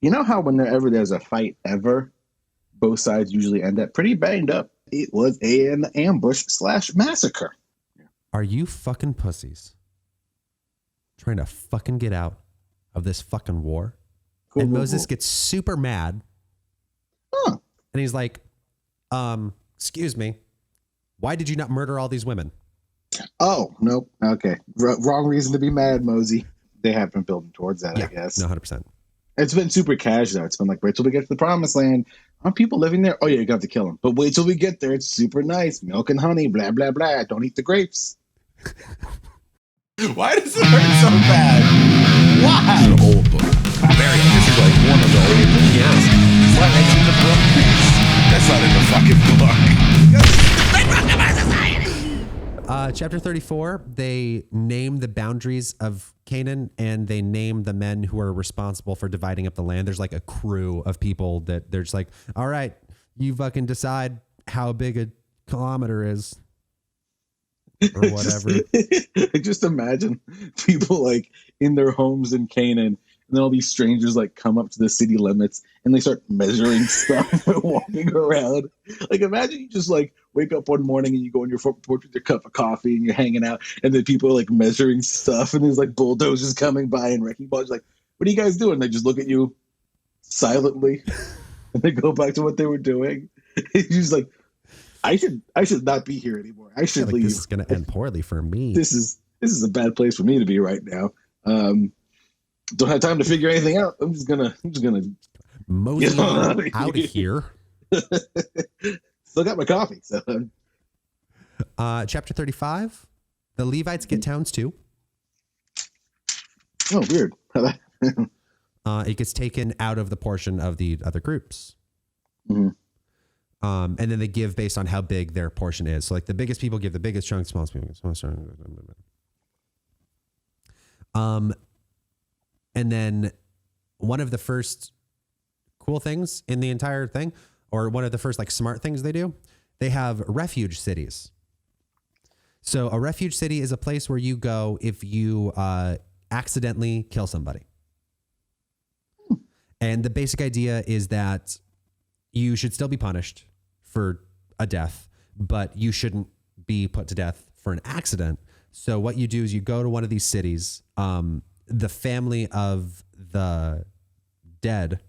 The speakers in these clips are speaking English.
You know how whenever there's a fight ever, both sides usually end up pretty banged up. It was an ambush slash massacre. Are you fucking pussies trying to fucking get out of this fucking war? Cool, and cool, Moses cool. gets super mad. Huh. And he's like, excuse me, why did you not murder all these women? Oh, nope. Okay. Wrong reason to be mad, Mosey. They have been building towards that, Yeah, I guess. no, 100%. It's been super cash, though. It's been like, wait till we get to the promised land. Aren't people living there? Oh, yeah, you got to kill them. But wait till we get there. It's super nice. Milk and honey, blah, blah, blah. Don't eat the grapes. Why does it hurt so bad? Why? It's an old book. Very. This is like one of the old books. Yes. What makes in the book? That's not in the fucking book. Chapter 34, they name the boundaries of Canaan and they name the men who are responsible for dividing up the land. There's like a crew of people that they're just like, all right, you fucking decide how big a kilometer is or whatever. Just imagine people like in their homes in Canaan, and then all these strangers like come up to the city limits and they start measuring stuff and walking around. Like imagine you just like wake up one morning and you go on your front porch with your cup of coffee and you're hanging out, and then people are like measuring stuff and there's like bulldozers coming by and wrecking balls. Like, what are you guys doing? They just look at you silently and they go back to what they were doing. You're just like, I should not be here anymore. I should leave. This is going to end poorly for me. This is a bad place for me to be right now. Don't have time to figure anything out. I'm just gonna mosey out of here. Still got my coffee. So. Chapter 35, the Levites get towns too. Oh, weird. It gets taken out of the portion of the other groups. Mm-hmm. And then they give based on how big their portion is. So like the biggest people give the biggest chunk, smallest people give smallest chunk. And then one of the first cool things in the entire thing, or one of the first like smart things they do, they have refuge cities. So a refuge city is a place where you go if you accidentally kill somebody. And the basic idea is that you should still be punished for a death, but you shouldn't be put to death for an accident. So what you do is you go to one of these cities. The family of the dead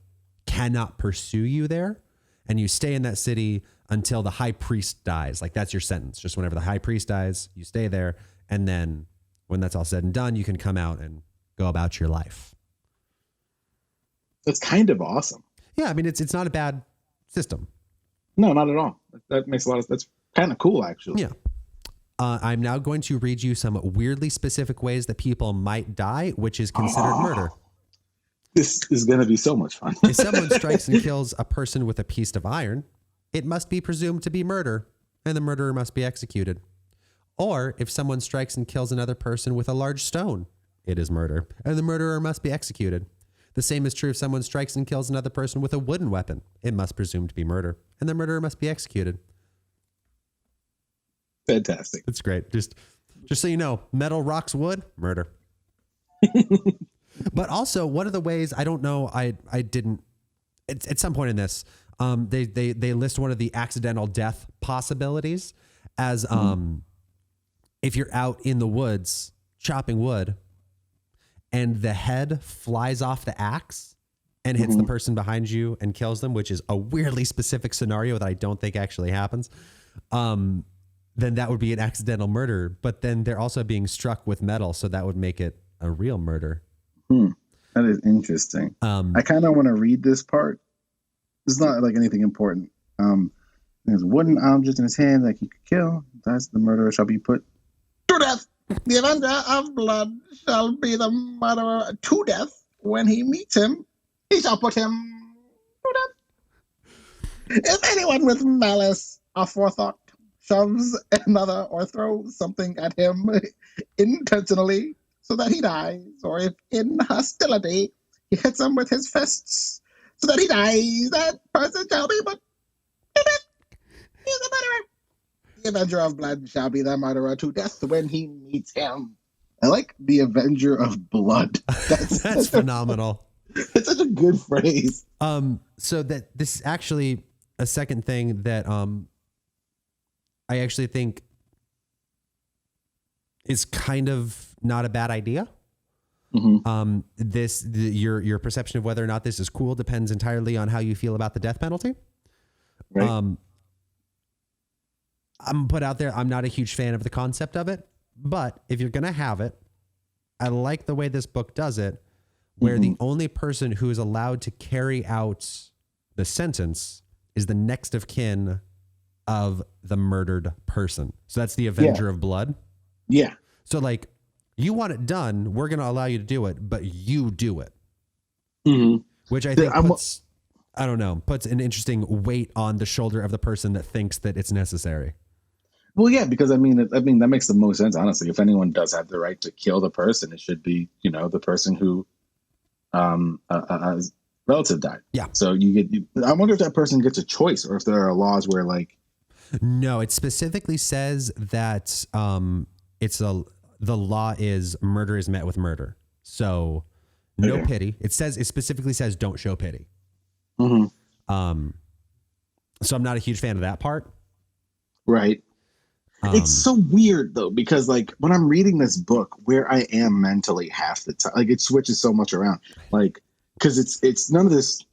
cannot pursue you there, and you stay in that city until the high priest dies. Like that's your sentence. Just whenever the high priest dies, you stay there. And then when that's all said and done, you can come out and go about your life. That's kind of awesome. Yeah. I mean, it's not a bad system. No, not at all. That makes a lot of, that's kind of cool actually. Yeah. I'm now going to read you some weirdly specific ways that people might die, which is considered murder. This is going to be so much fun. If someone strikes and kills a person with a piece of iron, it must be presumed to be murder, and the murderer must be executed. Or if someone strikes and kills another person with a large stone, it is murder, and the murderer must be executed. The same is true if someone strikes and kills another person with a wooden weapon. It must presume to be murder, and the murderer must be executed. Fantastic. It's great. Just so you know, metal rocks wood, murder. But also, one of the ways, I don't know, I didn't, at some point in this, they list one of the accidental death possibilities as if you're out in the woods chopping wood and the head flies off the axe and hits the person behind you and kills them, which is a weirdly specific scenario that I don't think actually happens. Then that would be an accidental murder, but then they're also being struck with metal. So that would make it a real murder. That is interesting. I kind of want to read this part. It's not like anything important. There's wooden object in his hand that he could kill. Thus the murderer shall be put to death. The avenger of blood shall be the murderer to death. When he meets him, he shall put him to death. If anyone with malice aforethought shoves another or throws something at him intentionally so that he dies, or if in hostility he hits him with his fists so that he dies, that person shall be put to death. He is a murderer. The avenger of blood shall be the murderer to death when he meets him. I like the avenger of blood. That's phenomenal. It's such a good phrase. So that this is actually a second thing that I actually think is kind of not a bad idea. Mm-hmm. Your perception of whether or not this is cool depends entirely on how you feel about the death penalty. Right. I'm put out there. I'm not a huge fan of the concept of it, but if you're going to have it, I like the way this book does it, where the only person who is allowed to carry out the sentence is the next of kin of the murdered person. So that's the Avenger of Blood. Yeah. So like, you want it done, we're going to allow you to do it, but you do it. Mm-hmm. Which I think puts an interesting weight on the shoulder of the person that thinks that it's necessary. Well, yeah, because I mean, that makes the most sense, honestly. If anyone does have the right to kill the person, it should be, the person who, relative died. Yeah. So I wonder if that person gets a choice, or if there are laws where like. No, it specifically says that the law is murder is met with murder. So no pity. It specifically says don't show pity. Mm-hmm. So I'm not a huge fan of that part. Right. It's so weird though, because like when I'm reading this book, where I am mentally half the time, like it switches so much around, like, cause it's none of this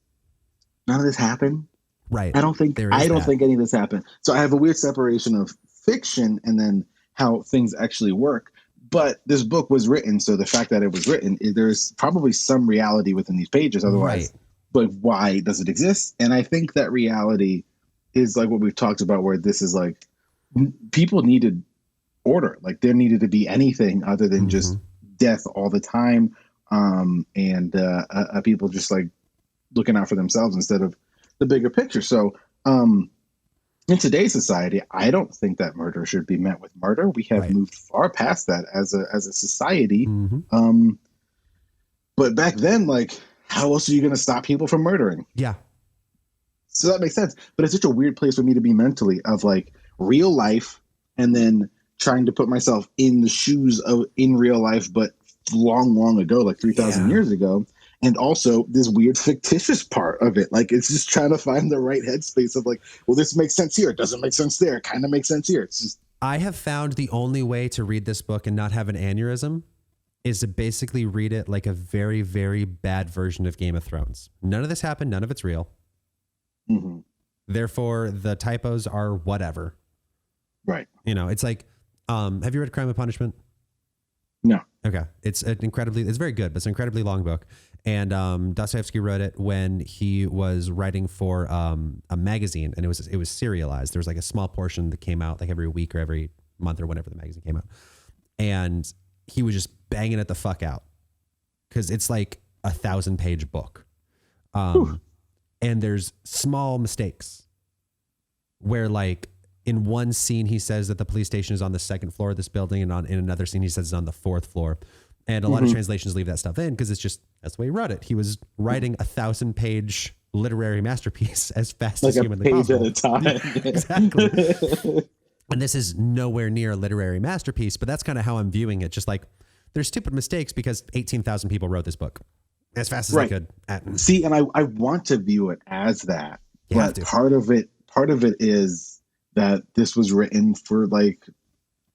happened. Right. I don't think any of this happened. So I have a weird separation of fiction and then how things actually work. But this book was written, so the fact that it was written, there's probably some reality within these pages. Otherwise, but why does it exist? And I think that reality is like what we've talked about, where this is like people needed order. Like there needed to be anything other than just death all the time, and people just like looking out for themselves instead of the bigger picture. So in today's society, I don't think that murder should be met with murder. We have moved far past that as a society. But back then, like, how else are you going to stop people from murdering? Yeah. So that makes sense. But it's such a weird place for me to be mentally, of like real life and then trying to put myself in the shoes of in real life, but long, long ago, like 3,000 years ago. And also this weird fictitious part of it. Like, it's just trying to find the right headspace of like, well, this makes sense here. It doesn't make sense there. It kind of makes sense here. It's just. I have found the only way to read this book and not have an aneurysm is to basically read it like a very, very bad version of Game of Thrones. None of this happened. None of it's real. Mm-hmm. Therefore, the typos are whatever. Right. It's like, have you read Crime and Punishment? No. Okay. It's very good, but it's an incredibly long book. And Dostoevsky wrote it when he was writing for a magazine, and it was serialized. There was like a small portion that came out like every week or every month or whenever the magazine came out. And he was just banging it the fuck out because it's like 1,000-page book. And there's small mistakes where like in one scene, he says that the police station is on the second floor of this building, and in another scene, he says it's on the fourth floor. And a lot of translations leave that stuff in because it's just, that's the way he wrote it. He was writing 1,000-page literary masterpiece as fast as humanly possible. Like a page at a time. Exactly. And this is nowhere near a literary masterpiece, but that's kind of how I'm viewing it. Just like there's stupid mistakes because 18,000 people wrote this book as fast as they could. See, and I want to view it as that, but part of it is that this was written for like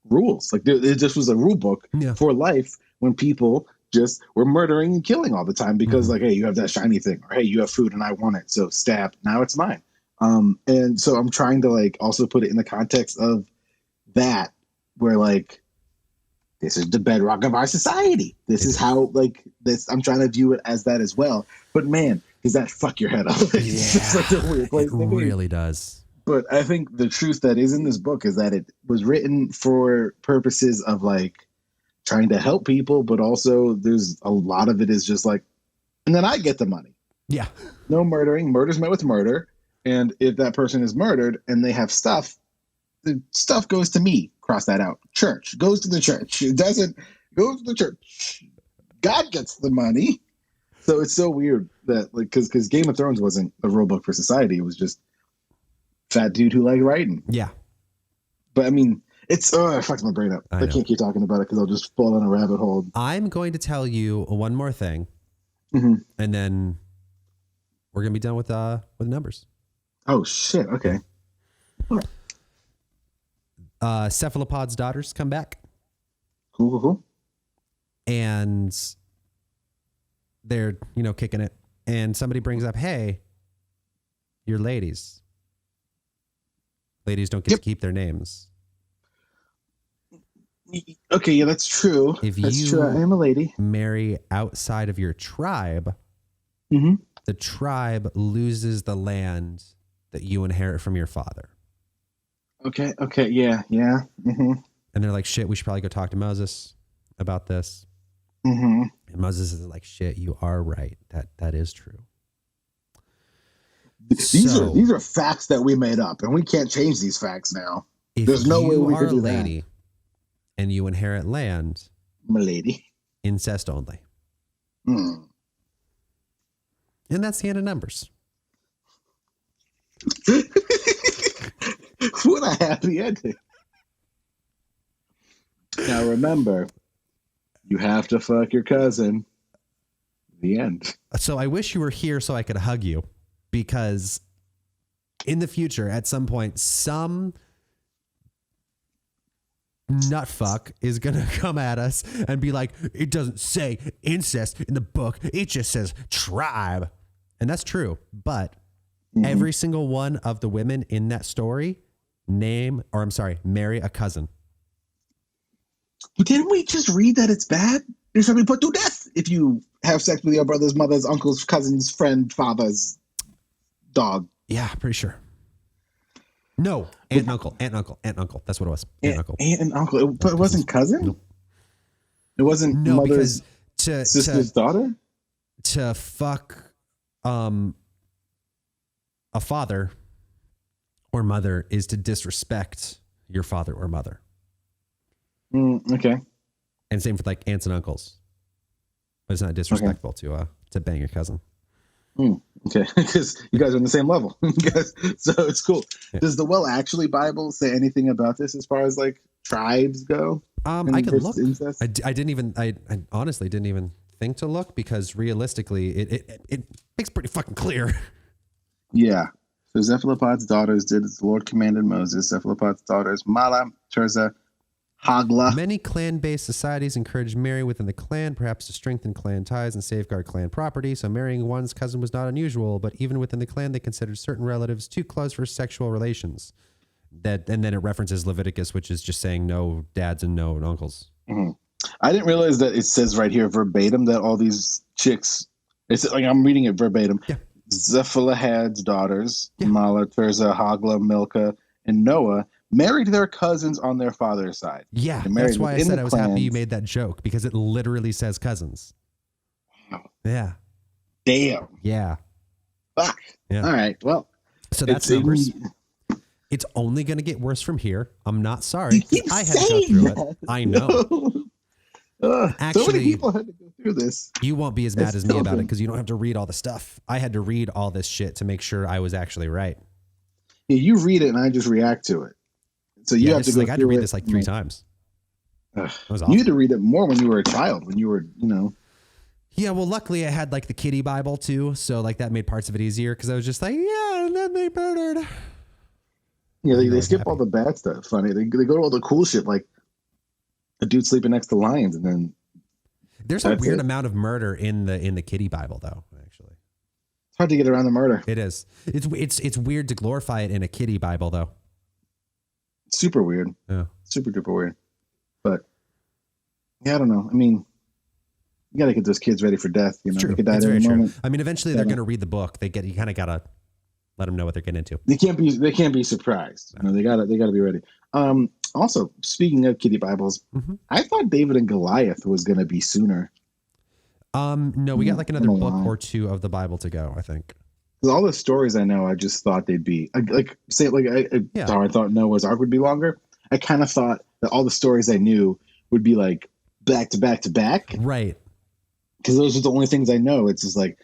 rules. Like it just was a rule book for life when people just were murdering and killing all the time because like, hey, you have that shiny thing, or hey, you have food and I want it, so stab, now it's mine. And so I'm trying to like also put it in the context of that, where like this is the bedrock of our society. This is how like this. I'm trying to view it as that as well. But man, does that fuck your head up? It's just such a weird place to be. It really does. But I think the truth that is in this book is that it was written for purposes of like trying to help people, but also there's a lot of it is just like, and then I get the money. Yeah. No murdering. Murder's met with murder. And if that person is murdered and they have stuff, the stuff goes to me. Cross that out. Church goes to the church. It doesn't go to the church. God gets the money. So it's so weird that like, cause Game of Thrones wasn't a rule book for society. It was just fat dude who liked writing. Yeah. But I mean, it fucks my brain up. I can't keep talking about it because I'll just fall in a rabbit hole. I'm going to tell you one more thing. And then we're going to be done with numbers. Oh, shit. Okay. Cephalopod's daughters come back. Cool. And they're, kicking it. And somebody brings up, hey, you're ladies. Ladies don't get to keep their names. Okay, yeah, that's true. That's true. I am a lady. Marry outside of your tribe, the tribe loses the land that you inherit from your father. Okay, yeah. Mm-hmm. And they're like, shit, we should probably go talk to Moses about this. Mm-hmm. And Moses is like, shit, you are right. That is true. These are facts that we made up, and we can't change these facts now. There's no way we could do that. If you are a lady and you inherit land, my lady, incest only. And that's the end of numbers. What a happy ending. Now remember, you have to fuck your cousin. The end. So I wish you were here so I could hug you, because in the future, at some point, some nutfuck is going to come at us and be like, it doesn't say incest in the book. It just says tribe. And that's true. But every single one of the women in that story marry a cousin. But didn't we just read that it's bad? You're going to be put to death if you have sex with your brother's, mother's, uncle's, cousin's, friend, father's dog. Yeah, pretty sure. No, aunt and uncle. That's what it was. Aunt and uncle. But it wasn't cousin? Nope. It wasn't mother's sister's daughter? To fuck a father or mother is to disrespect your father or mother. Okay. And same for like aunts and uncles. But it's not disrespectful to bang your cousin. Okay, because you guys are on the same level. So it's cool. Yeah. Does the Well-Actually Bible say anything about this as far as like tribes go? I can look. I honestly didn't even think to look, because realistically, it makes pretty fucking clear. Yeah. So Cephalopod's daughters did as the Lord commanded Moses. Cephalopod's daughters, Mala, Tirzah, Hagla. Many clan-based societies encourage marrying within the clan, perhaps to strengthen clan ties and safeguard clan property. So marrying one's cousin was not unusual, but even within the clan, they considered certain relatives too close for sexual relations. And then it references Leviticus, which is just saying no dads and no uncles. Mm-hmm. I didn't realize that it says right here verbatim that all these chicks, it's like I'm reading it verbatim. Yeah. Zephalahad's daughters, Mala, Tirzah, Hagla, Milcah, and Noah, married their cousins on their father's side. Yeah, that's why I said I was happy you made that joke, because it literally says cousins. Wow. Yeah. Damn. Yeah. Fuck. Yeah. All right. Well, so that's numbers. It's only going to get worse from here. I'm not sorry. I had to go through it. I know. Actually, so many people had to go through this. You won't be as mad as me about it, because you don't have to read all the stuff. I had to read all this shit to make sure I was actually right. Yeah, you read it and I just react to it. So you have to go. I had to read this like 3 times. That was awesome. You had to read it more when you were a child, when you were, Yeah, well, luckily I had like the kiddie Bible too, so like that made parts of it easier, because I was just like, yeah, and then they murdered. Yeah, they skip all the bad stuff. Funny, they go to all the cool shit, like a dude sleeping next to lions, and then there's a weird amount of murder in the kiddie Bible, though. Actually, it's hard to get around the murder. It is. It's weird to glorify it in a kiddie Bible, though. Super weird. Yeah. Super duper weird. But yeah, I don't know. I mean, you got to get those kids ready for death. You know, true. They could die at any moment. I mean, eventually they're going to read the book. You kind of gotta let them know what they're getting into. They can't be surprised. You know, they gotta be ready. Also, speaking of kiddie Bibles, I thought David and Goliath was going to be sooner. No, we got like another book or 2 of the Bible to go, I think. Because all the stories I know, I just thought they'd be I thought Noah's Ark would be longer. I kind of thought that all the stories I knew would be like back to back to back. Right. Because those are the only things I know. It's just like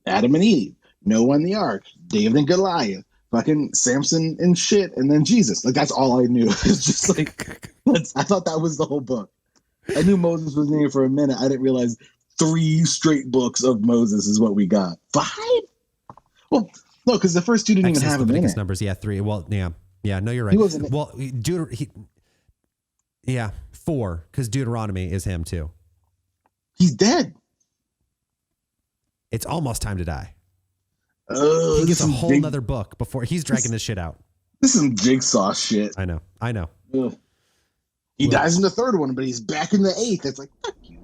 Adam and Eve, Noah and the Ark, David and Goliath, fucking Samson and shit, and then Jesus. Like, that's all I knew. It's just like, I thought that was the whole book. I knew Moses was in here for a minute. I didn't realize 3 straight books of Moses is what we got. 5? Well, no, because the first 2 didn't even have him in it. Numbers, 3. Well, yeah. No, you're right. Well, 4, because Deuteronomy is him too. He's dead. It's almost time to die. He gets a whole nother book before he's dragging this shit out. This is some Jigsaw shit. I know. Ugh. He dies in the 3rd one, but he's back in the 8th. It's like, fuck you.